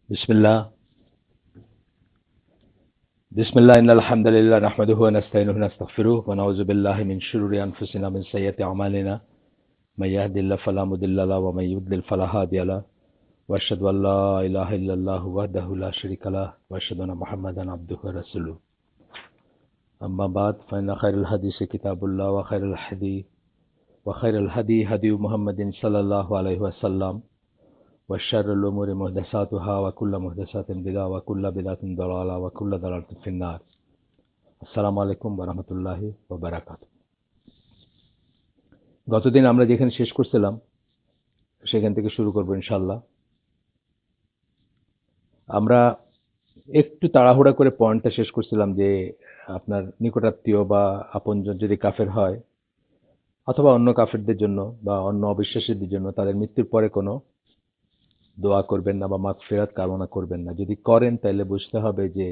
بسم الله بسم الله إن الحمد لله نحمده ونستعينه ونستغفره ونعوذ بالله من شرور أنفسنا من سيئات أعمالنا من يهد الله فلا مضل له ومن يضلل فلا هادي له وأشهد أن لا إله إلا الله وحده لا شريك له وأشهد أن محمدا عبده ورسوله أما بعد فإن خير الحديث كتاب الله وخير الهدي هدي محمد صلى الله عليه وسلم وشر الأمور محدثاتها وكل محدثات بدعة وكل بدعة ضلالة وكل ضلالة في النار আসসালামু আলাইকুম ওয়া বারাকাতুহু। গতদিন আমরা যেখানে শেষ করছিলাম সেখান থেকে শুরু করব ইনশাআল্লাহ। আমরা একটু তাড়াহুড়া করে পয়েন্টটা শেষ করছিলাম যে আপনার নিকটাত্মীয় বা আপনজন যদি কাফের হয় অথবা অন্য কাফেরদের জন্য বা অন্য অবিশ্বাসীদের জন্য তাদের মৃত্যুর পরে কোনো দোয়া করবেন না বা মাগফিরাত কামনা করবেন না। যদি করেন তাহলে বুঝতে হবে যে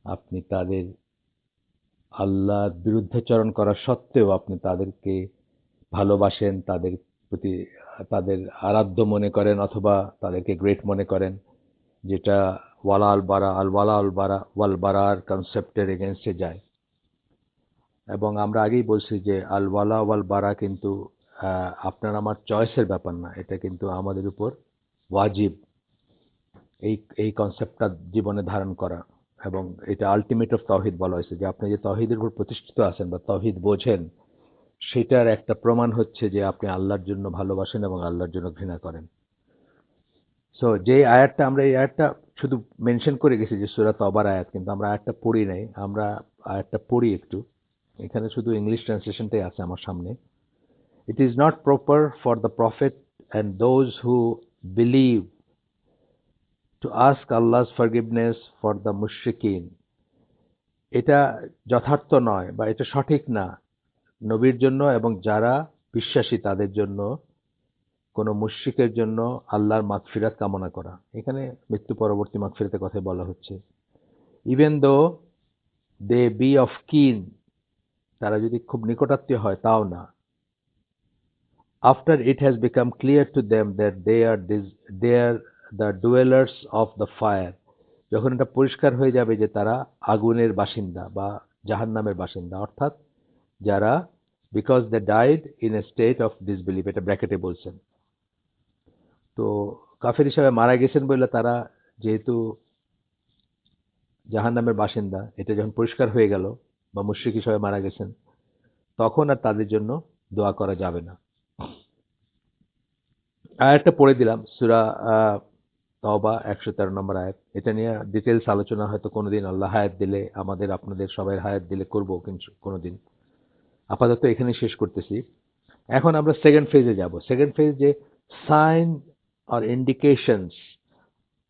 আপনি তাদের আল্লাহর বিরুদ্ধাচরণ করা সত্ত্বেও আপনি তাদেরকে ভালোবাসেন, তাদের প্রতি তাদের আরাধ্য মনে করেন অথবা তাদেরকে গ্রেট মনে করেন, যেটা ওয়ালা আল বারা আল ওয়ালা আল বারা ওয়াল বারার কনসেপ্টের এগেনস্টে যায়। এবং আমরা আগেই বলছি যে আল ওয়ালা ওয়াল বারা কিন্তু আপনার আমার চয়েসের ব্যাপার না, এটা কিন্তু আমাদের উপর ওয়াজিব এই এই কনসেপ্টটা জীবনে ধারণ করা। এবং এটা আলটিমেট অফ তৌহিদ বলা হয়েছে যে আপনি যে তৌহিদের উপর প্রতিষ্ঠিত আছেন বা তৌহিদ বোঝেন, সেটার একটা প্রমাণ হচ্ছে যে আপনি আল্লাহর জন্য ভালোবাসেন এবং আল্লাহর জন্য ঘৃণা করেন। সো যে আয়াতটা আমরা এই আয়াতটা শুধু মেনশন করে গেছি যে সূরা তওবার আয়াত, কিন্তু আমরা আয়াতটা পড়ি নাই। আমরা আয়াতটা পড়ি একটু। এখানে শুধু ইংলিশ ট্রান্সলেশনটাই আছে আমার সামনে। It is not proper for the prophet and those who believe to ask Allah's forgiveness for the মুশরিকিন। এটা যথার্থ নয় বা এটা সঠিক না নবীর জন্য এবং যারা বিশ্বাসী তাদের জন্য কোনো মুশরিকের জন্য আল্লাহর মাগফিরাত কামনা করা। এখানে মৃত্যু পরবর্তী মাগফিরাতের কথা বলা হচ্ছে। Even though they B of কিন, তারা যদি খুব নিকটাত্মীয় হয় তাও না। After it has become clear to them that they are the dwellers of the fire, যখন এটা পরিষ্কার হয়ে যাবে যে তারা আগুনের বাসিন্দা বা জাহান্নামের বাসিন্দা, অর্থাৎ যারা because they died in a state of disbelief, এটা ব্র্যাকেটে বলছেন। তো কাফের হিসাবে মারা গেছেন বলে তারা যেহেতু জাহান্নামের বাসিন্দা, এটা যখন পরিষ্কার হয়ে গেল বা মুশরিক হিসাবে মারা গেছেন, তখন আর তাদের জন্য দোয়া করা যাবে না। আয়াতটা পড়ে দিলাম, সূরা তওবা 113 নম্বর আয়াত। এটা নিয়ে ডিটেলস আলোচনা হয়তো কোনোদিন আল্লাহ হায়াত দিলে, আমাদের আপনাদের সবাই হায়াত দিলে করব কিন্তু কোনোদিন। আপাতত এখানে শেষ করতেছি। এখন আমরা সেকেন্ড ফেজে যাব। সেকেন্ড ফেজ যে সাইন অর ইন্ডিকেশনস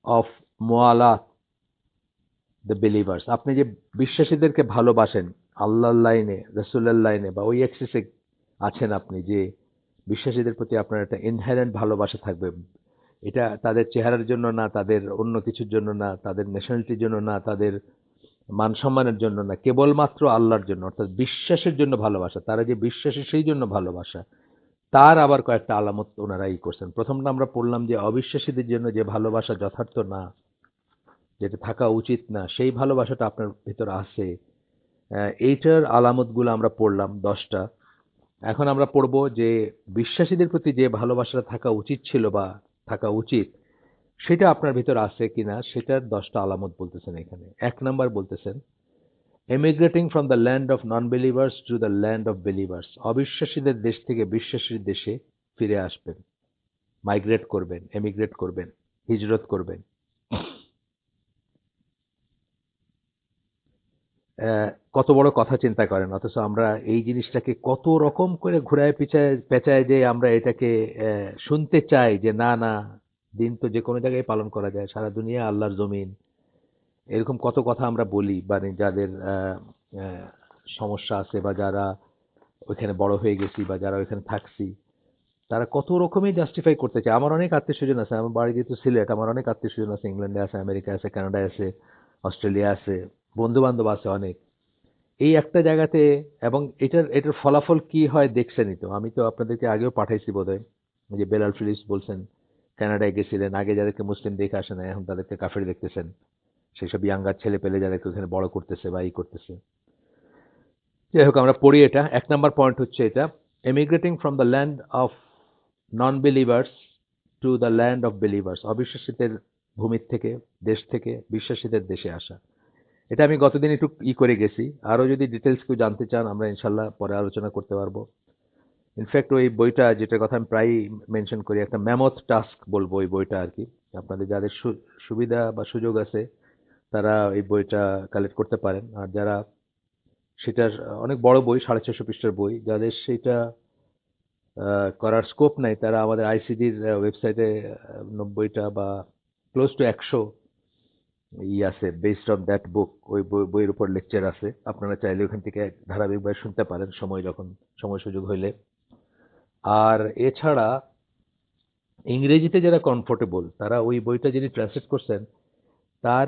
অফ মুআলাত দ্য বিলিভার্স। আপনি যে বিশ্বাসীদেরকে ভালোবাসেন, আল্লাহর লাইনে, রাসূলের লাইনে বা ওই অ্যাক্সিসে আছেন আপনি, যে বিশ্বাসীদের প্রতি আপনার একটা ইনহেরেন্ট ভালোবাসা থাকবে। এটা তাদের চেহারার জন্য না, তাদের অন্য কিছুর জন্য না, তাদের ন্যাশনালিটির জন্য না, তাদের মান সম্মানের জন্য না, কেবলমাত্র আল্লাহর জন্য, অর্থাৎ বিশ্বাসের জন্য ভালোবাসা। তারা যে বিশ্বাসী সেই জন্য ভালোবাসা। তার আবার কয়েকটা আলামত ওনারা করছেন। প্রথমটা আমরা পড়লাম যে অবিশ্বাসীদের জন্য যে ভালোবাসা যথার্থ না, যেটা থাকা উচিত না, সেই ভালোবাসাটা আপনার ভিতর আছে। এইটার আলামতগুলো আমরা পড়লাম 10টা। এখন আমরা পড়ব যে বিশ্বাসীদের প্রতি যে ভালোবাসাটা থাকা উচিত ছিল বা থাকা উচিত, সেটা আপনার ভিতর আছে কিনা সেটার 10টা আলামত বলতেছেন এখানে। 1 নাম্বার বলতেছেন, emigrating from the land of non believers to the land of believers. অবিশ্বাসীদের দেশ থেকে বিশ্বাসীর দেশে ফিরে আসবেন, মাইগ্রেট করবেন, এমিগ্রেট করবেন, হিজরত করবেন। কত বড় কথা চিন্তা করেন, অথচ আমরা এই জিনিসটাকে কত রকম করে ঘুরায় পিছায় পেঁচায় যে আমরা এটাকে শুনতে চাই যে না না, দিন তো যে কোনো জায়গায় পালন করা যায়, সারা দুনিয়া আল্লাহর জমিন। এরকম কত কথা আমরা বলি, মানে যাদের আহ, সমস্যা আছে বা যারা ওইখানে বড় হয়ে গেছি বা যারা ওইখানে থাকছি, তারা কত রকমই জাস্টিফাই করতে চায়। আমার অনেক আত্মীয় স্বজন আছে, আমার বাড়ি যেহেতু সিলেট, আমার অনেক আত্মীয় স্বজন আছে, ইংল্যান্ডে আছে, আমেরিকা আছে, কানাডায় আছে, অস্ট্রেলিয়া আছে, বন্ধু বান্ধব আছে অনেক এই একটা জায়গাতে। এবং এটার এটার ফলাফল কি হয় দেখছেনই তো। আমি তো আপনাদেরকে আগেও পাঠাইছি বোধহয়, যে বেলাল ফিলিপস বলছেন কানাডায় গেছিলেন, আগে যাদেরকে মুসলিম দেখে আসে না, এখন তাদেরকে কাফের দেখতেছেন। সেসব ইয়াঙ্গার ছেলে পেলে যাদেরকে ওখানে বড় করতেছে বা করতেছে। যাই হোক, আমরা পড়ি এটা। 1 নম্বর পয়েন্ট হচ্ছে এটা, emigrating from the land of non believers to the land of believers, অবিশ্বাসীদের ভূমির থেকে, দেশ থেকে বিশ্বাসীদের দেশে আসা। এটা আমি গতদিন একটু করে গেছি। আরো যদি ডিটেলস কেউ জানতে চান, আমরা ইনশাল্লাহ পরে আলোচনা করতে পারবো। ইনফ্যাক্ট ওই বইটা, যেটার কথা আমি প্রায়ই মেনশন করি, একটা ম্যামথ টাস্ক বলবো ওই বইটা আর কি। আপনাদের যাদের সুবিধা বা সুযোগ আছে তারা এই বইটা কালেক্ট করতে পারেন। আর যারা, সেটার অনেক বড় বই, 650 পৃষ্ঠার বই, যাদের সেটা করার স্কোপ নাই, তারা আমাদের আইসিডির ওয়েবসাইটে 90টা বা ক্লোজ টু 100 আছে বেসড অন দ্যাট বুক। ওই বইয়ের উপর লেকচার আছে, আপনারা চাইলে ওখান থেকে ধারাবাহিকভাবে শুনতে পারেন সময় সুযোগ হইলে। আর এছাড়া ইংরেজিতে যারা কমফোর্টেবল, তারা ওই বইটা যিনি ট্রান্সলেট করছেন তার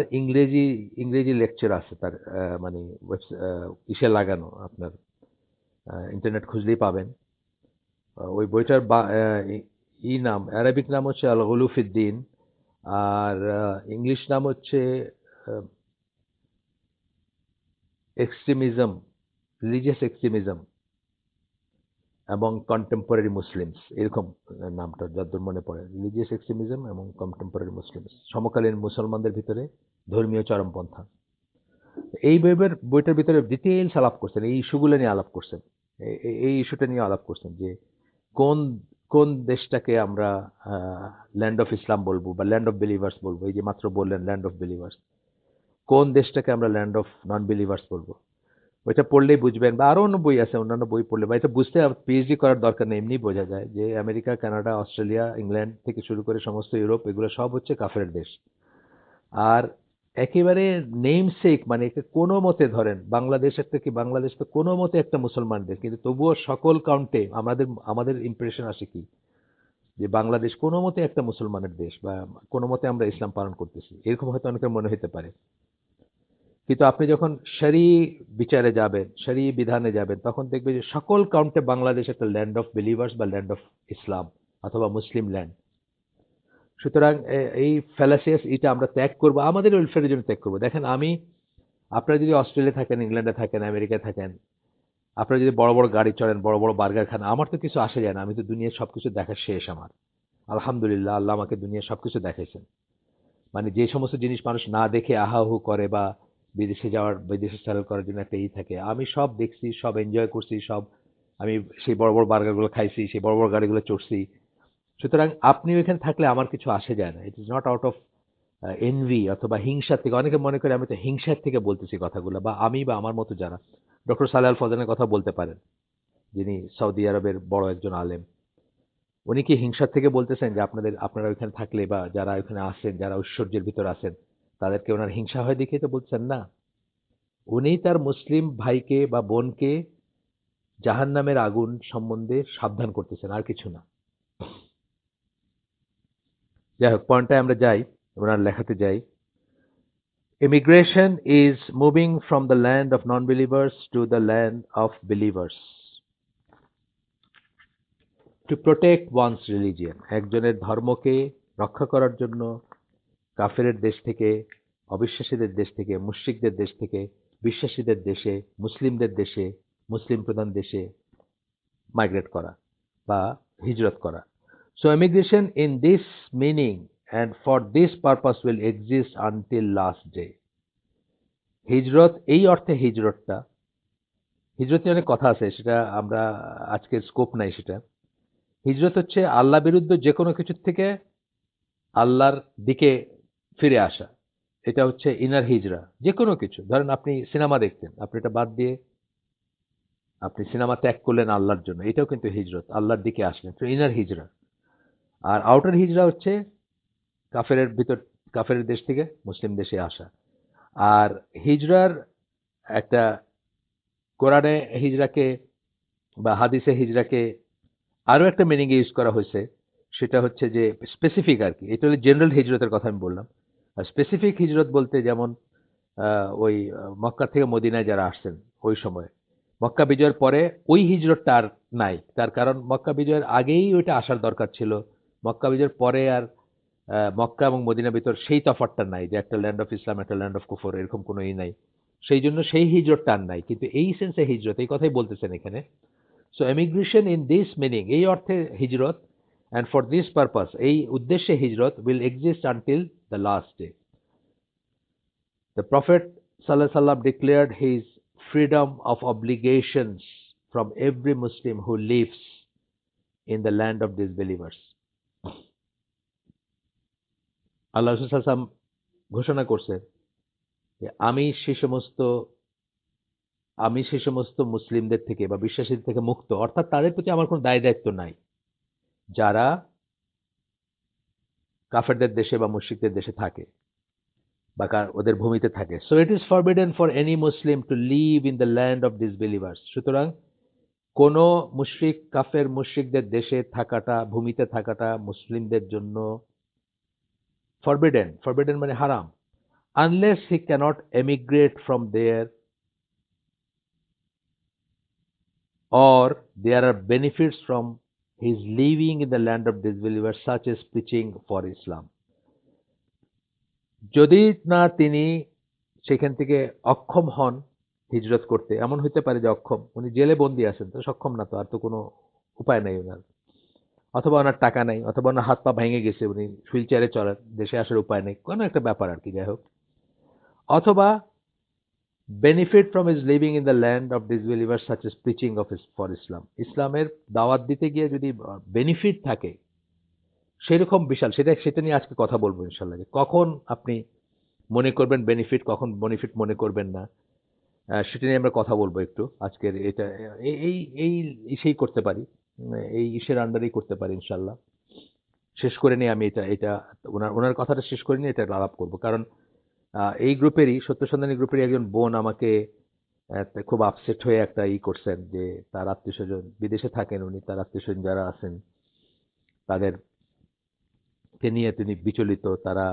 ইংরেজি লেকচার আছে, তার মানে ইসে লাগানো, আপনার ইন্টারনেট খুঁজলেই পাবেন। ওই বইটার নাম, আরবিক নাম হচ্ছে আল গুলুফিদ্দিন, আর ইংলিশ নাম হচ্ছে এক্সট্রিমিজম, রিলিজিয়াস এক্সট্রিমিজম এবং কন্টেম্পোরারি মুসলিমস, এরকম নামটা যতদূর মনে পড়ে। রিলিজিয়াস এক্সট্রিমিজম এবং কন্টেম্পোরারি মুসলিমস, সমকালীন মুসলমানদের ভিতরে ধর্মীয় চরমপন্থা। এই বইটার ভিতরে ডিটেইলস আলাপ করছেন, এই ইস্যুগুলো নিয়ে আলাপ করছেন। এই ইস্যুটা নিয়ে আলাপ করছেন যে কোন কোন দেশটাকে আমরা ল্যান্ড অফ ইসলাম বলবো বা ল্যান্ড অফ বিলিভার্স বলবো। এই যে মাত্র বললেন ল্যান্ড অফ বিলিভার্স, কোন দেশটাকে আমরা ল্যান্ড অফ নন বিলিভার্স বলবো। ওইটা পড়লেই বুঝবেন, বা আরো অন্য বই আছে, অন্যান্য বই পড়লে, বা এটা বুঝতে পিএইচডি করার দরকার নেই, এমনি বোঝা যায় যে আমেরিকা, কানাডা, অস্ট্রেলিয়া, ইংল্যান্ড থেকে শুরু করে সমস্ত ইউরোপ, এগুলো সব হচ্ছে কাফের দেশ। আর একেবারে নেমসেক, মানে একে কোনো মতে ধরেন বাংলাদেশের থেকে, বাংলাদেশ তো কোনো মতে একটা মুসলমান দেশ, কিন্তু তবুও সকল কাউন্টে আমাদের আমাদের ইমপ্রেশন আসে কি, যে বাংলাদেশ কোনো মতে একটা মুসলমানের দেশ, বা কোনো মতে আমরা ইসলাম পালন করতেছি, এরকম হয়তো অনেকের মনে হতে পারে। কিন্তু আপনি যখন শরী বিচারে যাবেন, শরী বিধানে যাবেন, তখন দেখবে যে সকল কাউন্টে বাংলাদেশ একটা ল্যান্ড অফ বিলিভার্স বা ল্যান্ড অফ ইসলাম অথবা মুসলিম ল্যান্ড। সুতরাং এই ফ্যালাসিয়াস এটা আমরা ত্যাগ করব, আমাদের ওয়েলফেয়ারের জন্য ত্যাগ করব। দেখেন, আপনারা যদি অস্ট্রেলিয়া থাকেন, ইংল্যান্ডে থাকেন, আমেরিকায় থাকেন, আপনারা যদি বড় বড় গাড়ি চড়েন, বড় বড় বার্গার খান, আমার তো কিছু আসে যায় না। আমি তো দুনিয়ার সবকিছু দেখা শেষ আমার। আলহামদুলিল্লাহ, আল্লাহ আমাকে দুনিয়ার সবকিছু দেখাইছেন। মানে যে সমস্ত জিনিস মানুষ না দেখে আহাহু করে, বা বিদেশে ট্রাভেল করার জন্য একটা থাকে, আমি সব দেখছি, সব এনজয় করছি, সব আমি সেই বড় বড় বার্গারগুলো খাইছি, সেই বড় বড় গাড়িগুলো চড়ছি। সুতরাং আপনি ওইখানে থাকলে আমার কিছু আসে যায় না। It is not out of envy অথবা হিংসার থেকে। অনেকে মনে করে আমি তো হিংসার থেকে বলতেছি কথাগুলো, বা আমি বা আমার মতো যারা, ডক্টর সালেহ আল ফজনের কথা বলতে পারেন, যিনি সৌদি আরবের বড় একজন আলেম। উনি কি হিংসার থেকে বলতেছেন যে আপনারা ওইখানে থাকলে, বা যারা ওইখানে আছেন, যারা ঐশ্বর্যের ভিতর আছেন, তাদেরকে ওনার হিংসা হয় দেখে তো বলছেন না। উনি তার মুসলিম ভাইকে বা বোনকে জাহান্নামের আগুন সম্বন্ধে সাবধান করতেছেন, আর কিছু না। যাই হোক, পয়েন্টটায় আমরা যাই, ওনার লেখাতে যাই। Immigration is moving from the land of non-believers to the land of believers to protect one's religion. একজনের ধর্মকে রক্ষা করার জন্য কাফেরের দেশ থেকে, অবিশ্বাসীদের দেশ থেকে, মুশরিকদের দেশ থেকে বিশ্বাসীদের দেশে, মুসলিমদের দেশে, মুসলিম প্রধান দেশে মাইগ্রেট করা বা হিজরত করা। So immigration in this meaning and for this purpose will exist until last day. হিজরত এই অর্থে, হিজরতে অনেক কথা আছে, সেটা আমরা আজকের স্কোপ নাই সেটা। হিজরত হচ্ছে আল্লাহ বিরুদ্ধ যে কোনো কিছুর থেকে আল্লাহর দিকে ফিরে আসা। এটা হচ্ছে ইনার হিজরা। যে কোনো কিছু, ধরেন আপনি সিনেমা দেখতেন, আপনি এটা বাদ দিয়ে আপনি সিনেমা ত্যাগ করলেন আল্লাহর জন্য, এটাও কিন্তু হিজরত, আল্লাহর দিকে আসলেন, তো ইনার হিজরা। আর আউটার হিজরা হচ্ছে কাফেরের ভিতর, কাফেরের দেশ থেকে মুসলিম দেশে আসা। আর হিজরার একটা, কোরআনে হিজরাকে বা হাদিসে হিজরাকে আরো একটা মিনিং ইউজ করা হয়েছে, সেটা হচ্ছে যে স্পেসিফিক আর কি। এটা হলো জেনারেল হিজরতের কথা আমি বললাম। আর স্পেসিফিক হিজরত বলতে যেমন ওই মক্কা থেকে মদিনায় যারা আসছেন ওই সময়, মক্কা বিজয়ের পরে ওই হিজরতটা আর নাই। তার কারণ মক্কা বিজয়ের আগেই ওইটা আসার দরকার ছিল। মক্কা বিজয়ের পরে আর মক্কা এবং মদিনার ভিতর সেই তফাৎটা নাই যে একটা ল্যান্ড অফ ইসলাম একটা ল্যান্ড অফ কুফর, এরকম কোনো নাই। সেই জন্য সেই হিজরতটা আর নাই, কিন্তু এই সেন্সে হিজরত এই কথাই বলতেছেন এখানে। So emigration in this meaning, এই অর্থে হিজরত, অ্যান্ড ফর দিস পারপাস, এই উদ্দেশ্যে হিজরত, will exist until the last day. The prophet সাল্লাহ সাল্লাম declared his freedom of obligations from every Muslim who lives in the land of disbelievers. আল্লাহ রাসূল সাল্লাল্লাহু আলাইহি ওয়াসাল্লাম ঘোষণা করছেন যে আমি সেই সমস্ত মুসলিমদের থেকে বা বিশ্বাসীদের থেকে মুক্ত, অর্থাৎ তাদের প্রতি আমার কোনো দায় দায়িত্ব নাই যারা কাফেরদের দেশে বা মুশরিকদের দেশে থাকে বা ওদের ভূমিতে থাকে। So it is forbidden for any Muslim to live in the land of disbelievers. সুতরাং কোন মুশরিক কাফের মুশরিকদের দেশে থাকাটা, ভূমিতে থাকাটা মুসলিমদের জন্য ফরবিডেন। ফরবিডেন মানে হারাম। Unless he cannot emigrate from there, or there are benefits from his living in the land of disbelievers, such as preaching for Islam. যদি না তিনি সেখান থেকে অক্ষম হন হিজরত করতে, এমন হইতে পারে যে অক্ষম, উনি জেলে বন্দি আছেন, তো সক্ষম না, তো আর তো কোনো উপায় নাই ওনার, অথবা ওনার টাকা নাই, অথবা ওনার হাত পা ভেঙে গেছে, উনি হুইল চেয়ারে চলার, দেশে আসার উপায় নেই, কোনো একটা ব্যাপার আর কি, যাই হোক, অথবা benefit from his living in the land of disbelievers, such as preaching of for Islam, ইসলামের দাওয়াত দিতে গিয়ে যদি বেনিফিট থাকে সেরকম বিশাল, সেটা নিয়ে আজকে কথা বলবো ইনশাল্লাহ, যে কখন আপনি মনে করবেন বেনিফিট, কখন বেনিফিট মনে করবেন না, সেটা নিয়ে আমরা কথা বলবো একটু আজকের এটা। এই এই এই ইসেই করতে পারি, এই ইসের আন্ডারেই করতে পারি ইনশাল্লাহ। শেষ করে নিয়ে আমি এটা ওনার কথাটা শেষ করে নিয়ে এটা আলাপ করবো, কারণ এই গ্রুপেরই, সত্য সন্ধানী গ্রুপেরই একজন বোন আমাকে খুব আপসেট হয়ে একটা করছেন যে তার আত্মীয় স্বজন বিদেশে থাকেন, উনি তার আত্মীয় স্বজন যারা আছেন তাদেরকে নিয়ে তিনি বিচলিত, তারা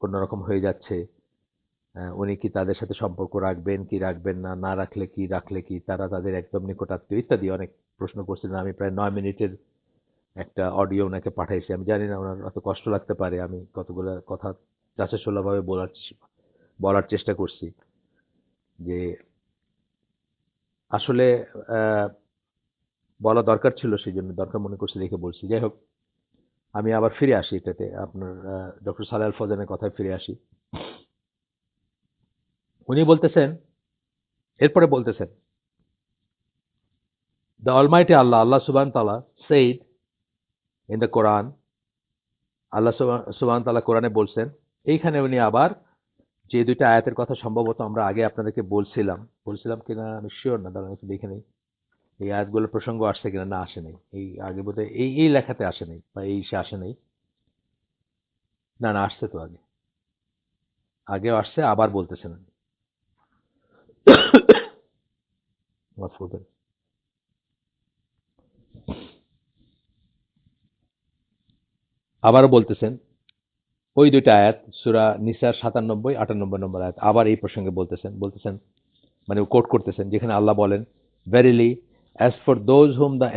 অন্যরকম হয়ে যাচ্ছে। উনি কি তাদের সাথে সম্পর্ক রাখবেন কি রাখবেন না, না রাখলে কি, রাখলে কি, তারা তাদের একদম নিকটাত্মীয় ইত্যাদি অনেক প্রশ্ন করছিলেন। আমি প্রায় 9 মিনিটের একটা অডিও ওনাকে পাঠাইছি। আমি জানি না ওনার অত কষ্ট লাগতে পারে, আমি কতগুলো কথা চাঁচাশোলাভাবে বলার চেষ্টা করছি যে আসলে বলা দরকার ছিল, সেই জন্য দরকার মনে করছি দেখে বলছি। যাই হোক, আমি আবার ফিরে আসি এটাতে, আপনার ডক্টর সালেহ আল ফৌজানের কথায় ফিরে আসি। উনি বলতেছেন, এরপরে বলতেছেন, দ্য অলমাইটি আল্লাহ সুবহানাহু ওয়া তাআলা said in the Quran, আল্লাহ সুবহানাহু ওয়া তাআলা কোরআনে বলছেন। এইখানে উনি আবার যে দুইটা আয়াতের কথা সম্ভবত আমরা আগে আপনাদেরকে বলছিলাম কিনা আমি শিওর না, দাঁড়ান একটু দেখে নেই এই আয়াতগুলোর প্রসঙ্গ আসছে কিনা। না, আসে নাই, এই আগে বোধহয় এই লেখাতে আসে নাই, বা এই সে আসে নাই। না, আসছে তো, আগেও আসছে, আবার বলতেছেন উনি। মাফ করবেন। আবারও বলতেছেন ওই দুইটা আয়াত, সূরা নিসার 97-98 নম্বর আয়াত, আবার এই প্রসঙ্গে বলতেছেন মানে কোট করতেছেন, যেখানে আল্লাহ বলেন, verily as for those whom the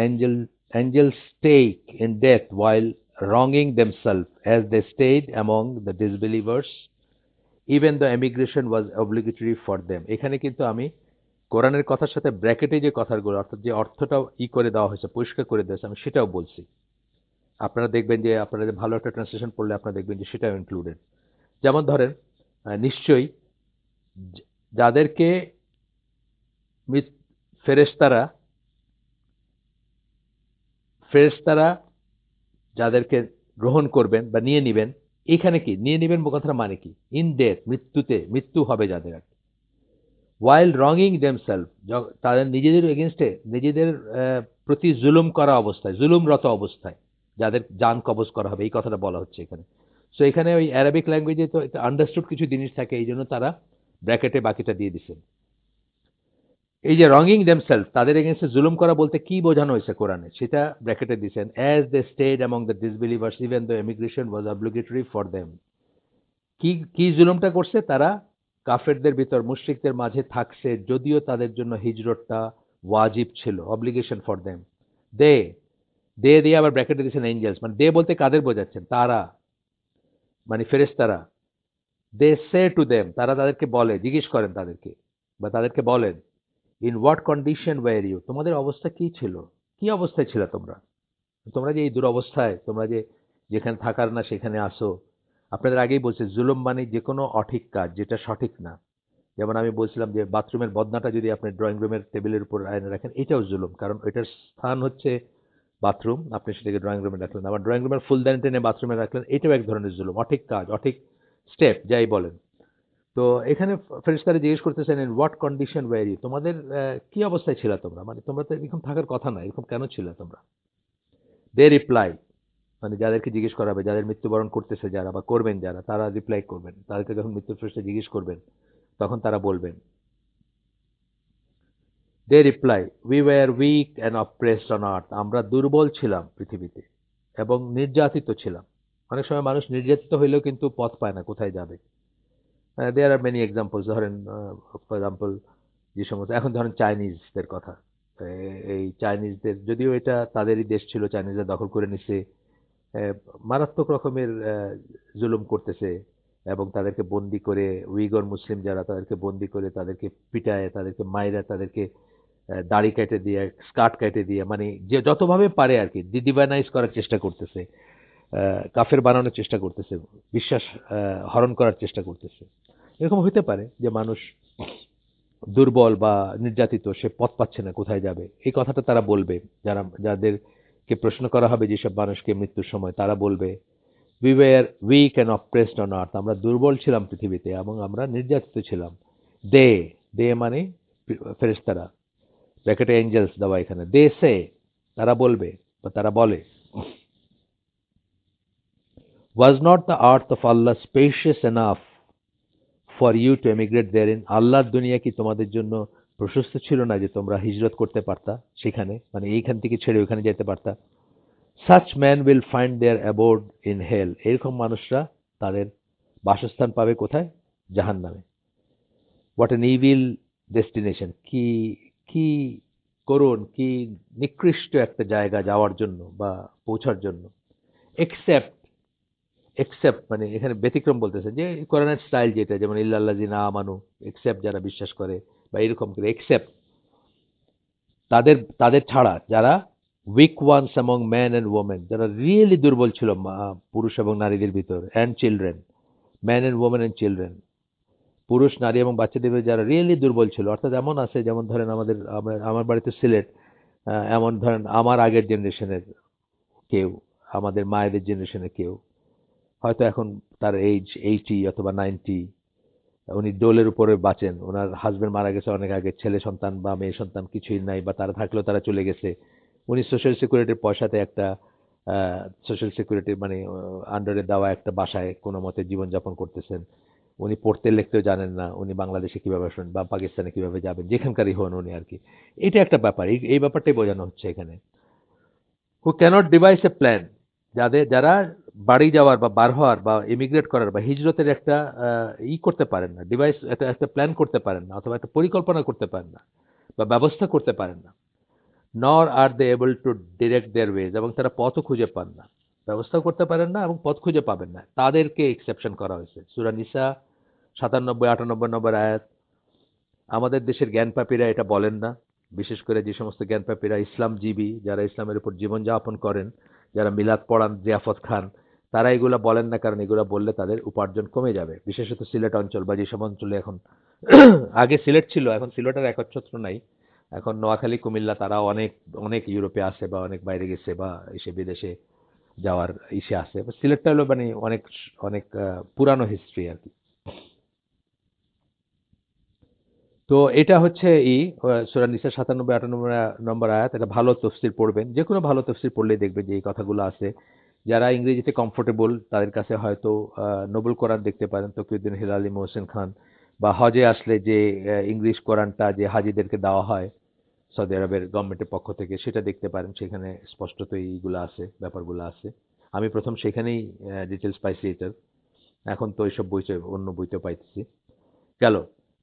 angels take in death while wronging themselves as they stayed among the disbelievers, even the emigration was obligatory for them. এখানে কিন্তু আমি কোরআনের কথার সাথে ব্র্যাকেটে যে কথাগুলো, অর্থাৎ যে অর্থটা করে দেওয়া হয়েছে, পরিষ্কার করে দেওয়া হয়েছে, আমি সেটাও বলছি। আপনারা দেখবেন যে আপনারা যে ভালো একটা ট্রান্সলেশন পড়লে আপনারা দেখবেন যে সেটাও ইনক্লুডেড। যেমন ধরেন, নিশ্চয়ই যাদেরকে ফেরেশতারা ফেরেশতারা যাদেরকে গ্রহণ করবেন বা নিয়ে নিবেন, এখানে কি নিয়ে নিবেন কথাটা মানে কি, ইন ডেথ, মৃত্যু হবে যাদের, আর ওয়াইল রঙিং দেমসেলফ, তাদের নিজেদের এগেনস্টে, নিজেদের প্রতি জুলুম করা অবস্থায়, জুলুমরত অবস্থায় যাদের জান কবজ করা হবে, এই কথাটা বলা হচ্ছে এখানে। সো এখানে ওই অ্যারাবিক ল্যাঙ্গুয়েজে তো আন্ডারস্টুড কিছু জিনিস থাকে, এই জন্য তারা ব্র্যাকেটে বাকিটা দিয়ে দিচ্ছেন। এই যে রঙিং দেমসেলফ, তাদের এগেনস্টে জুলুম করা বলতে কি বোঝানো হয়েছে কোরআনে, সেটা ব্র্যাকেটে দিচ্ছেন, as they stated among the disbelievers even the emigration was obligatory for them. কি জুলুমটা করছে তারা, কাফেরদের ভিতর মুশরিকদের মাঝে থাকছে যদিও তাদের জন্য হিজরতটা ওয়াজিব ছিল, অব্লিগেশন ফর দেম। দে দিয়ে আবার ব্র্যাকেটে দিয়েছেন এঞ্জেলস, মানে দে বলতে কাদের বোঝাচ্ছেন, তারা, মানে ফেরেশতারা, দে সে টু দেম, তারা তাদেরকে বলে, জিজ্ঞেস করেন তাদেরকে, বা তাদেরকে বলেন, in what condition were you, তোমাদের অবস্থা কি ছিল, কি অবস্থায় ছিল তোমরা, তোমরা যে এই দুরবস্থায়, তোমরা যে যেখানে থাকার না সেখানে আসো। আপনাদের আগেই বলছে জুলুম মানে যে কোনো অঠিক কাজ যেটা সঠিক না। যেমন আমি বলছিলাম যে বাথরুমের বদনাটা যদি আপনি ড্রয়িং রুমের টেবিলের উপর আয়না রাখেন, এটাও জুলুম, কারণ এটার স্থান হচ্ছে বাথরুম, আপনি সেটাকে ড্রয়িং রুমে রাখলেন, আবার ড্রয়িং রুমের ফুলদানি টেনে বাথরুমে রাখলেন, এটাও এক ধরনের জুলুম, অঠিক কাজ, অঠিক স্টেপ, যাই বলেন। তো এখানে ফেরেশতারা জিজ্ঞেস করতেছেন, in what condition were you, তোমাদের কি অবস্থায় ছিল তোমরা, মানে তোমরা তো এরকম থাকার কথা না, এরকম কেন ছিল তোমরা। দে রিপ্লাই, মানে যাদেরকে জিজ্ঞেস করা হবে, যাদের মৃত্যুবরণ করতেছে যারা বা করবেন যারা, তারা রিপ্লাই করবেন, তাদেরকে যখন মৃত্যুর ফেরেশতা জিজ্ঞেস করবেন তখন তারা বলবেন, they reply, we were weak and oppressed on earth, আমরা দুর্বল ছিলাম পৃথিবীতে এবং নির্যাতিত ছিলাম। অনেক সময় মানুষ নির্যাতিত হইলেও কিন্তু পথ পায় না, কোথায় যাবে। দেয়ার আর মেনি এক্সাম্পলস, ধরেন ফর এক্সাম্পল যে সমস্ত, এখন ধরেন চাইনিজদের কথা, এই চাইনিজদের, যদিও এটা তাদেরই দেশ ছিল, চাইনিজরা দখল করে নিছে, আহ, মারাত্মক রকমের জুলুম করতেছে, এবং তাদেরকে বন্দি করে, উইগর মুসলিম যারা, তাদেরকে বন্দি করে, তাদেরকে পিটায়, তাদেরকে মাইরা, তাদেরকে দাড়ি কেটে দিয়ে, স্কার্ট কেটে দিয়ে, মানে যে যতভাবে পারে আর কি ডিভাইনাইজ করার চেষ্টা করতেছে, কাফের বানানোর চেষ্টা করতেছে, বিশ্বাস হরণ করার চেষ্টা করতেছে। এরকম হতে পারে যে মানুষ দুর্বল বা নির্যাতিত, সে পথ পাচ্ছে না, কোথায় যাবে, এই কথাটা তারা বলবে। যাদেরকে প্রশ্ন করা হবে যেসব মানুষকে মৃত্যুর সময়, তারা বলবে, we were weak and oppressed on earth, আমরা দুর্বল ছিলাম পৃথিবীতে এবং আমরা নির্যাতিত ছিলাম। দে, দে মানে ফেরেশতারা, ব্র্যাকেটে এঞ্জেলস দেওয়া এখানে, দে সে, তারা বলবে বা তারা বলে, was not the earth of Allah spacious enough for you to emigrate there in, আল্লাহর দুনিয়া কি তোমাদের জন্য প্রশস্ত ছিল না যে তোমরা হিজরত করতে পারতা সেখানে, মানে এইখান থেকে ছেড়ে ওইখানে যেতে পারতা। Such man will find their abode in hell, এরকম মানুষরা তাদের বাসস্থান পাবে কোথায়, জাহান্নামে। হোয়াট অ্যান ইভিল ডেস্টিনেশন, কি কি করুণ, কি নিকৃষ্ট একটা জায়গা যাওয়ার জন্য বা পৌঁছার জন্য। এক্সেপ্ট, এক্সেপ্ট মানে এখানে ব্যতিক্রম বলতেছে, যে কোরআনের স্টাইল যেটা, যেমন ইল্লাল্লাযিনা আমানু, এক্সেপ্ট যারা বিশ্বাস করে, বা এরকম করে এক্সেপ্ট, তাদের তাদের ছাড়া, যারা weak ones among man and women, যারা রিয়েলি দুর্বল ছিল পুরুষ এবং নারীদের ভিতর, and children, man and women and children, পুরুষ, নারী এবং বাচ্চাদের ভিতরে যারা রিয়েলি দুর্বল ছিল, অর্থাৎ এমন আছে, যেমন ধরেন আমার বাড়িতে সিলেট, এমন ধরেন আমার আগের জেনারেশনের কেউ, আমাদের মায়েদের জেনারেশনের কেউ, হয়তো এখন তার এইজ 80 অথবা 90, উনি দোলের উপরে বাঁচেন, ওনার হাজবেন্ড মারা গেছে অনেক আগে, ছেলে সন্তান বা মেয়ে সন্তান কিছুই নাই, বা তারা থাকলেও তারা চলে গেছে। উনি সোশ্যাল সিকিউরিটির পয়সাতে একটা সোশ্যাল সিকিউরিটি মানে আন্ডারে দেওয়া একটা বাসায় কোনো মতে জীবনযাপন করতেছেন। উনি পড়তে লিখতেও জানেন না, উনি বাংলাদেশে কিভাবে আসবেন বা পাকিস্তানে কিভাবে যাবেন, যেখানকারই হন উনি আর কি। এটা একটা ব্যাপার, এই ব্যাপারটাই বোঝানো হচ্ছে এখানে। হু ক্যানট ডিভাইস এ প্ল্যান, যারা বাড়ি যাওয়ার বা বার হওয়ার বা ইমিগ্রেট করার বা হিজরতের একটা করতে পারেন না, ডিভাইস, একটা প্ল্যান করতে পারেন না, অথবা একটা পরিকল্পনা করতে পারেন না, বা ব্যবস্থা করতে পারেন না। Nor are they able to direct their ways, এবং তারা পথও খুঁজে পান না, ব্যবস্থাও করতে পারেন না এবং পথ খুঁজে পাবেন না, তাদেরকে এক্সেপশন করা হয়েছে। সূরা নিসা 97, 98 নম্বর আয়াত। আমাদের দেশের জ্ঞানপাপীরা এটা বলেন না, বিশেষ করে যে সমস্ত জ্ঞানপাপীরা ইসলামজীবী, যারা ইসলামের উপর জীবনযাপন করেন, যারা মিলাদ পড়ান, জিয়াফত খান, তারা এগুলা বলেন না, কারণ এগুলা বললে তাদের উপার্জন কমে যাবে, বিশেষত সিলেট অঞ্চল বা যেসব অঞ্চলে এখন আগে সিলেট ছিল, এখন সিলেটের একচ্ছত্র নাই, এখন নোয়াখালী, কুমিল্লা, তারা অনেক অনেক ইউরোপে আছে বা অনেক বাইরে গেছে বা এসে বিদেশে যাওয়ার ইসে আছে। সিলেটটা হলো মানে অনেক অনেক পুরানো হিস্ট্রি আর কি। তো এটা হচ্ছে সূরা নিসা 97, 98 নম্বর আয়াত। এটা ভালো তফসির পড়বেন, যে কোনো ভালো তফসির পড়লেই দেখবেন যে এই কথাগুলো আছে। যারা ইংরেজিতে কমফোর্টেবল তাদের কাছে হয়তো নোবেল কোরআন দেখতে পারেন, তকিউদ্দিন হিলালি, মোহসেন খান, বা হজে আসলে যে ইংলিশ কোরআনটা যে হাজিদেরকে দেওয়া হয় সৌদি আরবের গভর্নমেন্টের পক্ষ থেকে, সেটা দেখতে পারেন, সেখানে স্পষ্টত এইগুলো আছে, ব্যাপারগুলো আছে। আমি প্রথম সেখানেই ডিটেলস পাইছি এটার, এখন তো এইসব বইতে, অন্য বইতে পাইতেছি। গেল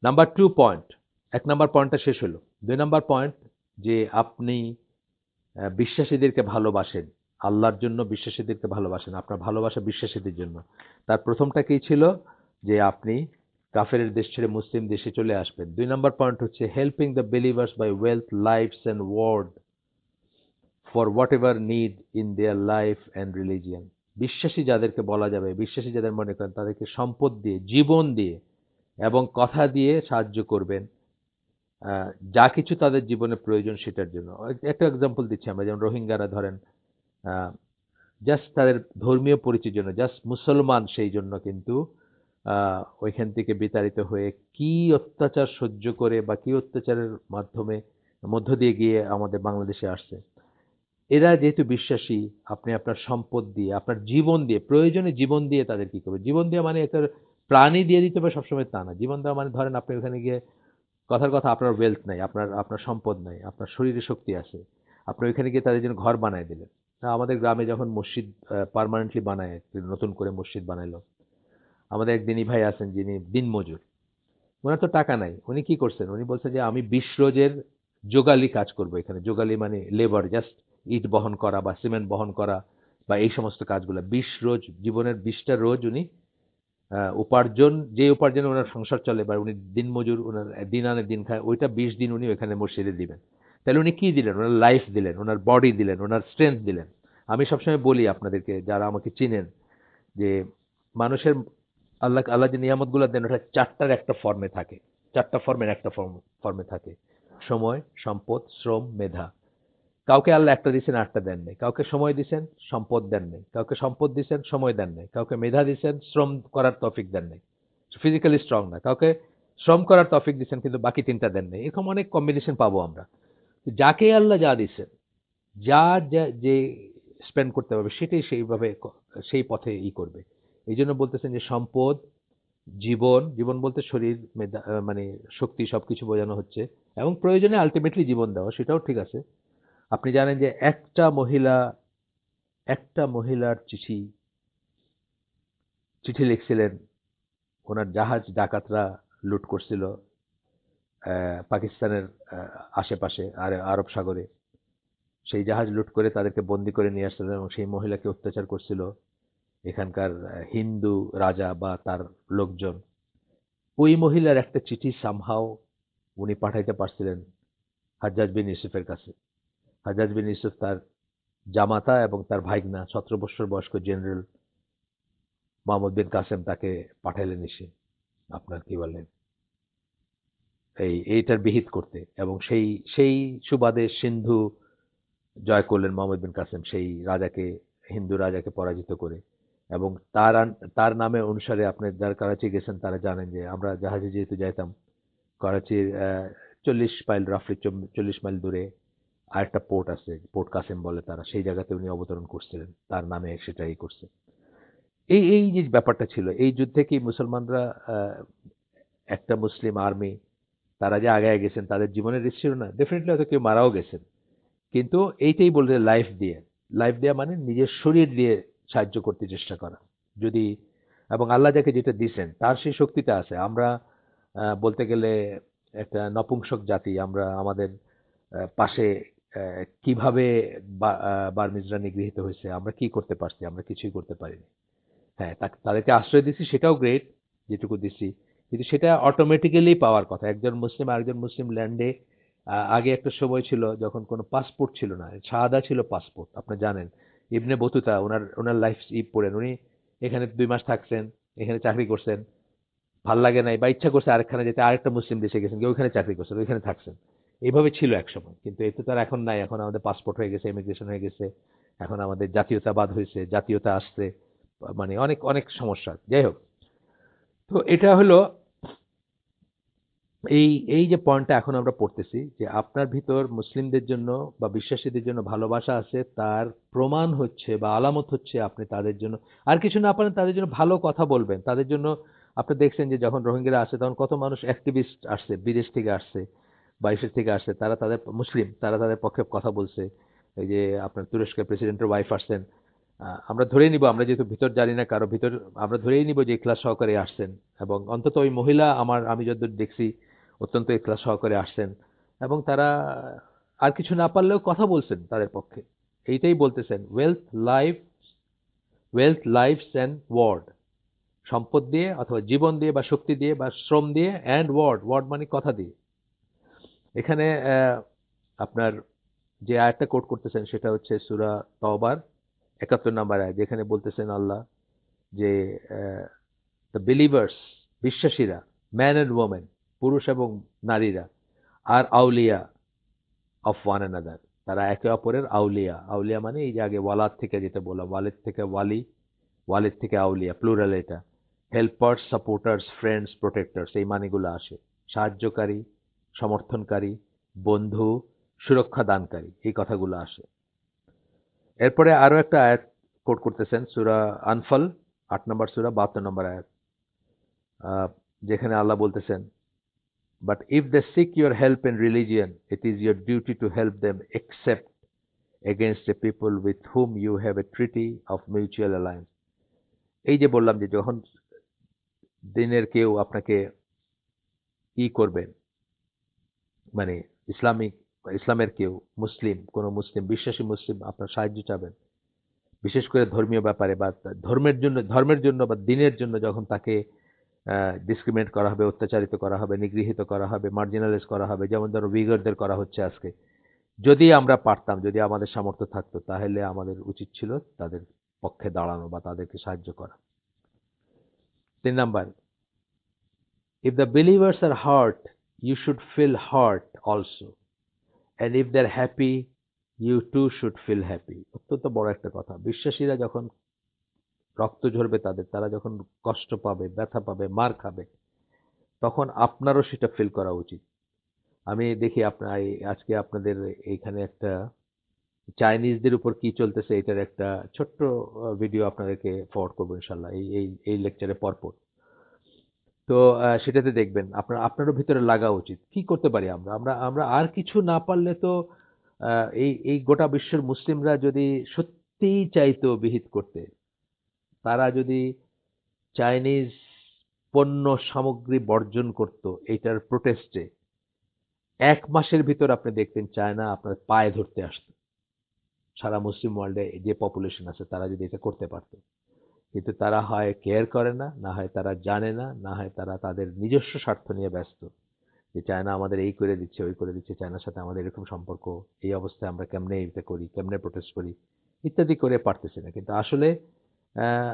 নাম্বার 2 পয়েন্ট। 1 নাম্বার পয়েন্টটা শেষ হলো। 2 নাম্বার পয়েন্ট, যে আপনি বিশ্বাসীদেরকে ভালোবাসেন, আল্লাহর জন্য বিশ্বাসীদেরকে ভালোবাসেন, আপনার ভালোবাসা বিশ্বাসীদের জন্য। তার প্রথমটা কি ছিল? যে আপনি কাফেরের দেশ ছেড়ে মুসলিম দেশে চলে আসবেন। 2 নম্বর পয়েন্ট হচ্ছে helping the believers by wealth, lifes and word for whatever need in their life and religion. বিশ্বাসী যাদেরকে বলা যাবে, বিশ্বাসী যাদের মনে করেন, তাদেরকে সম্পদ দিয়ে, জীবন দিয়ে এবং কথা দিয়ে সাহায্য করবেন যা কিছু তাদের জীবনে প্রয়োজন সেটার জন্য। একটা এক্সাম্পল দিচ্ছি আমরা, যেমন রোহিঙ্গারা ধরেন, জাস্ট তাদের ধর্মীয় পরিচয়ের জন্য, জাস্ট মুসলমান সেই জন্য কিন্তু ওইখান থেকে বিতাড়িত হয়ে কি অত্যাচার সহ্য করে বা কি অত্যাচারের মাধ্যমে মধ্য দিয়ে গিয়ে আমাদের বাংলাদেশে আসছে। এরা যেহেতু বিশ্বাসী, আপনি আপনার সম্পদ দিয়ে, আপনার জীবন দিয়ে, প্রয়োজনে জীবন দিয়ে তাদের কি করবে? জীবন দেওয়া মানে একটা প্রাণী দিয়ে দিতে হবে সবসময় তা না। জীবন দেওয়া মানে ধরেন আপনি ওখানে গিয়ে, কথার কথা, আপনার ওয়েলথ নাই, আপনার আপনার সম্পদ নাই, আপনার শরীরে শক্তি আছে, আপনি ওইখানে গিয়ে তাদের জন্য ঘর বানায় দিলেন। আমাদের গ্রামে যখন মসজিদ পার্মানেন্টলি বানায়, নতুন করে মসজিদ বানাইলো, আমাদের এক দিনী ভাই আছেন যিনি দিনমজুর। ওনার তো টাকা নাই, উনি কি করছেন? উনি বলছেন যে আমি 20 রোজের যোগালি কাজ করব এখানে। যোগালি মানে লেবার, জাস্ট ইট বহন করা বা সিমেন্ট বহন করা বা এই সমস্ত কাজগুলো। 20 রোজ, জীবনের 20টা রোজ উনি উপার্জন, যে উপার্জনে ওনার সংসার চলে বা উনি দিনমজুর, ওনার দিন আনে দিন খায়, ওইটা 20 দিন উনি ওখানে মসজিদে দিবেন। তাহলে উনি কি দিলেন? ওনার লাইফ দিলেন, ওনার বডি দিলেন, ওনার স্ট্রেংথ দিলেন। আমি সবসময় বলি আপনাদেরকে, যারা আমাকে চিনেন, যে মানুষের আল্লাহ আল্লাহ যে নিয়ামতগুলো দেন, ওটা 4টার একটা ফর্মে থাকে, 4টা ফর্মের একটা ফর্মে থাকে: সময়, সম্পদ, শ্রম, মেধা। কাউকে আল্লাহ একটা দিচ্ছেন, 8টা দেন নাই। কাউকে সময় দিচ্ছেন, সম্পদ দেন নাই। কাউকে সম্পদ দিচ্ছেন, সময় দেন নাই। কাউকে মেধা দিচ্ছেন, শ্রম করার তৌফিক দেন নাই, ফিজিক্যালি স্ট্রং না। কাউকে শ্রম করার তৌফিক দিচ্ছেন কিন্তু বাকি 3টা দেন নাই। এরকম অনেক কম্বিনেশন পাবো আমরা। যাকে আল্লাহ যা দিচ্ছেন, যে স্পেন্ড করতে পারবে সেটাই সেইভাবে সেই পথে করবে। এই জন্য বলতেছেন যে সম্পদ, জীবন, জীবন বলতে শরীর, মেধা, মানে শক্তি, সবকিছু বোঝানো হচ্ছে, এবং প্রয়োজনে আলটিমেটলি জীবন দেওয়া, সেটাও ঠিক আছে। আপনি জানেন যে একটা মহিলার চিঠি চিঠি লিখছিলেন, ওনার জাহাজ ডাকাতরা লুট করছিল পাকিস্তানের আশেপাশে আর আরব সাগরে। সেই জাহাজ লুট করে তাদেরকে বন্দি করে নিয়ে আসছিল এবং সেই মহিলাকে অত্যাচার করছিল এখানকার হিন্দু রাজা বা তার লোকজন। ওই মহিলার একটা চিঠি সামহাও উনি পাঠাইতে পারছিলেন হাজ্জাজ বিন ইউসুফের কাছে। হাজ্জাজ বিন ইউসুফ তার জামাতা এবং তার ভাইগনা 17 বছর বয়স্ক জেনারেল মোহাম্মদ বিন কাসেম তাকে পাঠাইলেন এসে, আপনার কি বলেন, এইটার বিহিত করতে। এবং সেই সেই সুবাদে সিন্ধু জয় করলেন মোহাম্মদ বিন কাসেম, সেই রাজাকে, হিন্দু রাজাকে পরাজিত করে। এবং তার নামে অনুসারে, আপনি যারা করাচি গেছেন তারা জানেন যে আমরা জাহাজে যেহেতু যাইতাম, করাচির 40 মাইল, রাফলি 40 মাইল দূরে আরেকটা পোর্ট আছে, পোর্ট কাসেম বলে তারা, সেই জায়গাতে উনি অবতরণ করছিলেন, তার নামে সেটাই করছে। এই যে ব্যাপারটা ছিল, এই যুদ্ধে কি মুসলমানরা, একটা মুসলিম আর্মি, তারা যে আগায় গেছেন, তাদের জীবনের রিস্ক ছিল না? ডেফিনেটলি হয়তো কেউ মারাও গেছেন, কিন্তু এইটাই বলতে, লাইফ দিয়ে, লাইফ দেওয়া মানে নিজের শরীর দিয়ে সাহায্য করতে চেষ্টা করা। যদি, এবং আল্লাহ যাকে যেটা দিয়েছেন তার সেই শক্তিটা আছে। আমরা বলতে গেলে একটা নপুংসক জাতি। আমরা আমাদের পাশে কিভাবে বার্মিজরা নিগৃহীত হয়েছে, আমরা কি করতে পারছি? আমরা কিছুই করতে পারিনি। হ্যাঁ, তাদেরকে আশ্রয় দিচ্ছি, সেটাও গ্রেট, যেটুকু দিচ্ছি, কিন্তু সেটা অটোমেটিক্যালি পাওয়ার কথা। একজন মুসলিম আরেকজন মুসলিম ল্যান্ডে, আগে একটা সময় ছিল যখন কোনো পাসপোর্ট ছিল না, সাদা ছিল পাসপোর্ট, আপনি জানেন। ইবনে বতুতা, ওনার লাইফ পড়েন, উনি এখানে 2 মাস থাকছেন, এখানে চাকরি করছেন, ভাল লাগে নাই বা ইচ্ছা করছে আরেকখানে যেতে, আরেকটা মুসলিম দেশে গেছেন, ওইখানে চাকরি করছেন, ওইখানে থাকছেন। এইভাবে ছিল এক সময়, কিন্তু এতে তো আর এখন নাই। এখন আমাদের পাসপোর্ট হয়ে গেছে, ইমিগ্রেশন হয়ে গেছে, এখন আমাদের জাতীয়তাবাদ হয়েছে, জাতীয়তা আসছে, মানে অনেক অনেক সমস্যা। যাই হোক, তো এটা হলো এই এই যে পয়েন্টটা এখন আমরা পড়তেছি, যে আপনার ভিতর মুসলিমদের জন্য বা বিশ্বাসীদের জন্য ভালোবাসা আছে, তার প্রমাণ হচ্ছে বা আলামত হচ্ছে আপনি তাদের জন্য, আর কিছু না পারেন তাদের জন্য ভালো কথা বলবেন। তাদের জন্য আপনি দেখছেন যে যখন রোহিঙ্গারা আসে, তখন কত মানুষ অ্যাক্টিভিস্ট আসছে, বিদেশ থেকে আসছে, বাইশের থেকে আসছে, তারা তাদের মুসলিম, তারা তাদের পক্ষে কথা বলছে। এই যে আপনার তুরস্কের প্রেসিডেন্টের ওয়াইফ আসছেন, আমরা ধরেই নিব, আমরা যেহেতু ভিতর জানি না কারো ভিতর, আমরা ধরেই নিব যে ইখলাস সহকারে আসছেন। এবং অন্তত ওই মহিলা, আমি যতদূর দেখছি, অত্যন্ত ইখলাস সহকারে আসছেন। এবং তারা আর কিছু না পারলেও কথা বলছেন তাদের পক্ষে। এইটাই বলতেছেন, ওয়েলথ লাইফস অ্যান্ড ওয়ার্ড, সম্পদ দিয়ে অথবা জীবন দিয়ে বা শক্তি দিয়ে বা শ্রম দিয়ে, অ্যান্ড ওয়ার্ড মানে কথা দিয়ে। এখানে আপনার যে আয়াতটা কোট করতেছেন সেটা হচ্ছে সূরা তওবার ৭১ নম্বর আয়াত, যেখানে বলতেছেন আল্লাহ যে দ্য বিলিভার্স, বিশ্বাসীরা, ম্যান অ্যান্ড ওমেন, পুরুষ এবং নারীরা, আর আউলিয়া অফ ওয়ান অ্যানাদার, তারা একে অপরের আউলিয়া। আউলিয়া মানে এই যে আগে ওয়ালাদ থেকে যেটা বললাম, ওয়ালেদ থেকে ওয়ালি, ওয়ালেদ থেকে আউলিয়া, প্লুরাল এটা। হেল্পার্স, সাপোর্টার্স, ফ্রেন্ডস, প্রোটেক্টরস, এই মানেগুলো আসে। সাহায্যকারী, সমর্থনকারী, বন্ধু, সুরক্ষা দানকারী, এই কথাগুলো আসে। এরপরে আরো একটা আয়াত কোট করতেছেন সূরা আনফাল ৮ নম্বর সূরা ৭২ নম্বর আয়াত, আহ, যেখানে আল্লাহ বলতেছেন, but if they seek your help in religion, it is your duty to help them except against a people with whom you have a treaty of mutual alliance. এই যে বললাম যে যখন দিনের কেউ আপনাকে করবেন, মানে ইসলামিক ইসলামের কেউ, কোনো মুসলিম বিশ্বাসী মুসলিম আপনার সাহায্য চাবেন, বিশেষ করে ধর্মীয় ব্যাপারে বা ধর্মের জন্য বা দিনের জন্য, যখন তাকে ডিসক্রিমিনেট করা হবে, অত্যাচারিত করা হবে, নিগৃহীত করা হবে, মার্জিনালাইজ করা হবে, যেমন ধরো উইগারদের করা হচ্ছে আজকে, যদি আমরা পারতাম, যদি আমাদের সামর্থ্য থাকতো, তাহলে আমাদের উচিত ছিল তাদের পক্ষে দাঁড়ানো বা তাদেরকে সাহায্য করা। ৩ number, if the believers are hurt, you should feel hurt also, and if they're happy, you too should feel happy. অত্যন্ত বড় একটা কথা। বিশ্বাসীরা যখন রক্ত ঝরবে তাদের, তারা যখন কষ্ট পাবে, ব্যথা পাবে, মার খাবে, তখন আপনারও সেটা ফিল করা উচিত। আমি দেখি আজকে আপনাদের এইখানে একটা চাইনিজদের উপর কি চলতেছে এটার একটা ছোট্ট ভিডিও আপনাদেরকে ফরওয়ার্ড করবো ইনশাল্লাহ এই লেকচারে পরপর। তো সেটাতে দেখবেন আপনারও ভিতরে লাগা উচিত। কি করতে পারি আমরা আমরা আমরা আর কিছু না পারলে তো এই গোটা বিশ্বের মুসলিমরা যদি সত্যিই চাইতো বিহিত করতে, তারা যদি চাইনিজ পণ্য সামগ্রী বর্জন করত এটার প্রোটেস্টে, ১ মাসের ভিতর আপনি দেখতেন চায়না আপনার পায়ে ধরতে আসতো। সারা মুসলিম ওয়ার্ল্ডে যে পপুলেশন আছে তারা যদি এটা করতে পারতো, কিন্তু তারা হয় কেয়ার করে না, না হয় তারা জানে না, না হয় তারা তাদের নিজস্ব স্বার্থ নিয়ে ব্যস্ত, যে চায়না আমাদের এই করে দিচ্ছে, ওই করে দিচ্ছে, চায়নার সাথে আমাদের এরকম সম্পর্ক, এই অবস্থায় আমরা কেমনে এটা করি, কেমনে প্রোটেস্ট করি, ইত্যাদি করে পারতেছি না। কিন্তু আসলে আহ,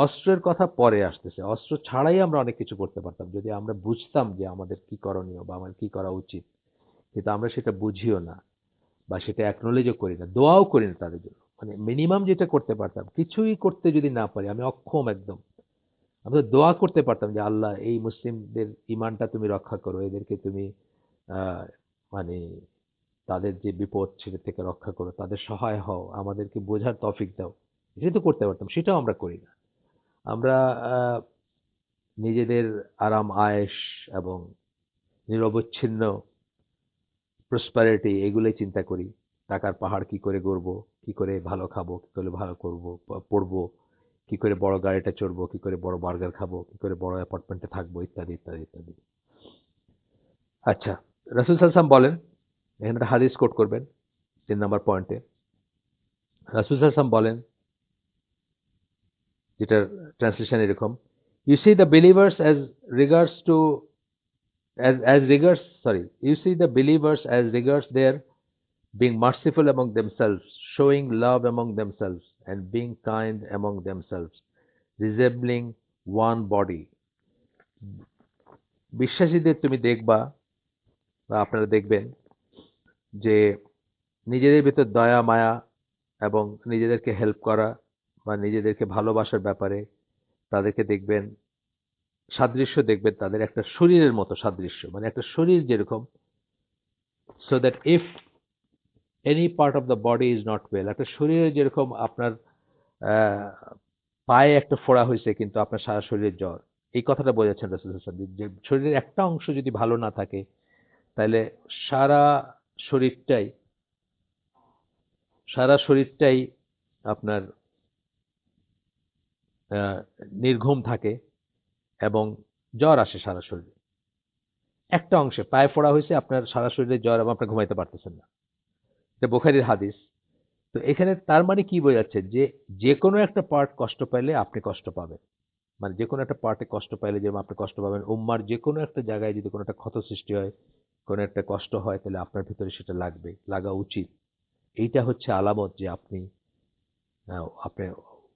অস্ত্রের কথা পরে আসতেছে। অস্ত্র ছাড়াই আমরা অনেক কিছু করতে পারতাম যদি আমরা বুঝতাম যে আমাদের কি করণীয় বা আমার কি করা উচিত। কিন্তু আমরা সেটা বুঝিও না বা সেটা অ্যাকনোলেজও করি না, দোয়াও করি না তাদের জন্য। মানে মিনিমাম যেটা করতে পারতাম, কিছুই করতে যদি না পারি, আমি অক্ষম একদম, আমরা দোয়া করতে পারতাম যে আল্লাহ এই মুসলিমদের ইমানটা তুমি রক্ষা করো, এদেরকে তুমি আহ, মানে তাদের যে বিপদ সেটা থেকে রক্ষা করো, তাদের সহায় হও, আমাদেরকে বোঝার তৌফিক দাও। এটা তো করতে পারতাম, সেটাও আমরা করি না। আমরা আহ, নিজেদের আরাম আয়েশ এবং নিরবচ্ছিন্ন প্রসপারিটি এগুলোই চিন্তা করি। টাকার পাহাড় কি করে গড়বো, কি করে ভালো খাবো, কি করে ভালো করবো, পড়বো, কি করে বড় গাড়িটা চড়বো, কি করে বড় বার্গার খাবো, কি করে বড় অ্যাপার্টমেন্টে থাকবো, ইত্যাদি ইত্যাদি ইত্যাদি। আচ্ছা, রাসূল সাল্লাল্লাহু আলাইহি ওয়াসাল্লাম বলেন, এখানে একটা হাদিস কোট করবেন ৩ নম্বর পয়েন্টে। রাসূল সাল্লাল্লাহু আলাইহি ওয়াসাল্লাম বলেন, যেটার ট্রান্সলেশন এরকম, you see the believers as regards their being merciful among themselves, showing love among themselves, and being kind among themselves, resembling one body. বিশ্বাসীদের তুমি দেখবা বা আপনারা দেখবেন যে নিজেদের ভিতর দয়া মায়া এবং নিজেদেরকে হেল্প করা বা নিজেদেরকে ভালোবাসার ব্যাপারে তাদেরকে দেখবেন, সাদৃশ্য দেখবেন তাদের একটা শরীরের মতো সাদৃশ্য, মানে একটা শরীর যেরকম, so that if any part of the body is not well, একটা শরীরে যেরকম আপনার আহ, পায়ে একটা ফোড়া হয়েছে কিন্তু আপনার সারা শরীরের জ্বর, এই কথাটা বোঝাচ্ছেন রাসূল সাল্লাল্লাহু আলাইহি ওয়াসাল্লাম, যে শরীরের একটা অংশ যদি ভালো না থাকে তাহলে সারা শরীরটাই সারা শরীরটাই আপনার আহ, নির্ঘুম থাকে এবং জ্বর আসে সারা শরীরে। একটা অংশে পায়ে ফোড়া হয়েছে, আপনার সারা শরীরে জ্বর এবং আপনি ঘুমাইতে পারতেছেন না। এটা বুখারীর হাদিস। তো তো এখানে তার মানে কি বোঝাচ্ছে যে যে কোনো একটা পার্ট কষ্ট পাইলে আপনি কষ্ট পাবেন। মানে যে কোনো একটা পার্টে কষ্ট পাইলে যেমন আপনি কষ্ট পাবেন, উম্মার যে কোনো একটা জায়গায় যদি কোনো একটা ক্ষত সৃষ্টি হয়, কোনো একটা কষ্ট হয়, তাহলে আপনার ভিতরে সেটা লাগবে, লাগা উচিত। এইটা হচ্ছে আলামত যে আপনি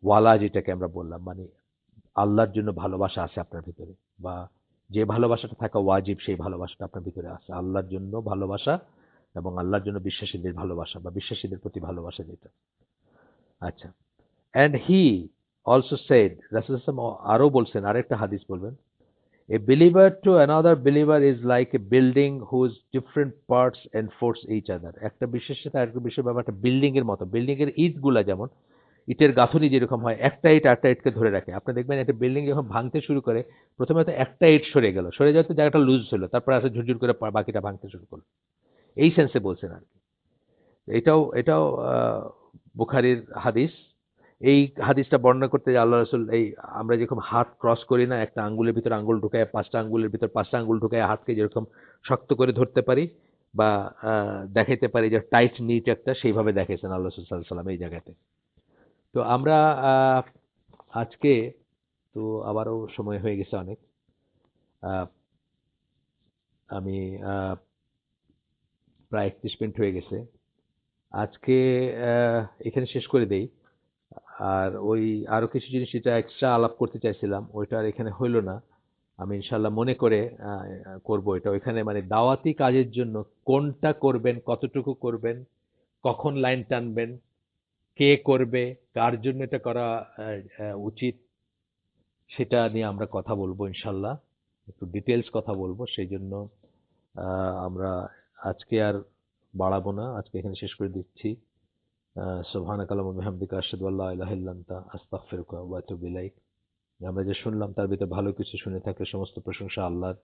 ওয়ালা যেটাকে আমরা বললাম, মানে আল্লাহর জন্য ভালোবাসা আছে আপনার ভিতরে, বা যে ভালোবাসাটা থাকা ওয়াজিব সেই ভালোবাসাটা আপনার ভিতরে আছে। আল্লাহর জন্য ভালোবাসা এবং আল্লাহর জন্য বিশ্বাসীদের ভালোবাসা বা বিশ্বাসীদের প্রতি ভালোবাসা যেটা। আচ্ছা। অ্যান্ড হি অলসো সেড, রাসূল সাল্লাল্লাহু আলাইহি ওয়াসাল্লাম আরো বলছেন, আরেকটা হাদিস বলবেন, এ believer to another believer is like a building whose different parts enforce each other. একটা বিশ্বাসের সাথে আরেকটা বিশ্বাসের ব্যাপারটা বিল্ডিং এর মতো। বিল্ডিং এর ইট গুলা যেমন ইটের গাঁথুনি যেরকম হয়, একটা ইট আরেকটা ইটকে ধরে রাখে। আপনি দেখবেন একটা বিল্ডিং যখন ভাঙতে শুরু করে, প্রথমে হয়তো একটা ইট সরে গেল, সরে যাওয়াতে জায়গাটা লুজ হলো, তারপর আসে ঝুরঝুর করে বাকিটা ভাঙতে শুরু করলো। এই সেন্সে বলছেন আর কি। এটাও বুখারীর হাদিস। এই হাদিসটা বর্ণনা করতে যে আল্লাহ রাসূল এই আমরা যেরকম হাত ক্রস করি না, একটা আঙ্গুলের ভিতর আঙ্গুল ঢুকায়, পাঁচটা আঙ্গুলের ভিতর পাঁচটা আঙ্গুল ঢুকায় হাতকে যেরকম শক্ত করে ধরতে পারি বা দেখাইতে পারি যে টাইট নিট একটা, সেইভাবে দেখাইছেন আল্লাহ রাসূল সাল্লাল্লাহু আলাইহি ওয়াসাল্লাম এই জায়গাতে। তো আমরা আজকে তো আবারও সময় হয়ে গেছে অনেক। আহ, আমি প্রায় 31 মিনিট হয়ে গেছে। আজকে আহ, এখানে শেষ করে দেই। আর ওই আরো কিছু জিনিস যেটা এক্সট্রা আলাপ করতে চাইছিলাম ওইটা আর এখানে হইলো না। আমি ইনশাল্লাহ মনে করে করব এটা। ওইখানে মানে দাওয়াতি কাজের জন্য কোনটা করবেন, কতটুকু করবেন, কখন লাইন টানবেন, কে করবে, কার জন্য এটা করা উচিত, সেটা নিয়ে আমরা কথা বলবো ইনশাল্লাহ। একটু ডিটেলস কথা বলবো। সেই জন্য আমরা আজকে আর বাড়াবো না, আজকে এখানে শেষ করে দিচ্ছি। সুবহানাকা আল্লাহুম্মা ওয়া বিহামদিকা আশহাদু আল্লা ইলাহা ইল্লা আনতা আস্তাগফিরুকা ওয়া আতুবু ইলাইক। আমরা যে শুনলাম তার ভিতরে ভালো কিছু শুনে থাকলে সমস্ত প্রশংসা আল্লাহর,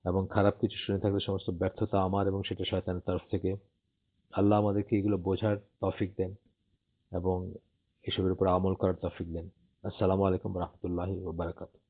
এবং খারাপ কিছু শুনে থাকলে সমস্ত ব্যর্থতা আমার এবং সেটা শয়তানের তরফ থেকে। আল্লাহ আমাদেরকে এগুলো বোঝার তৌফিক দেন এবং এসবের উপর আমল করার তৌফিক দেন। আসসালামু আলাইকুম ওয়া রাহমাতুল্লাহি ওয়া বারাকাতুহু।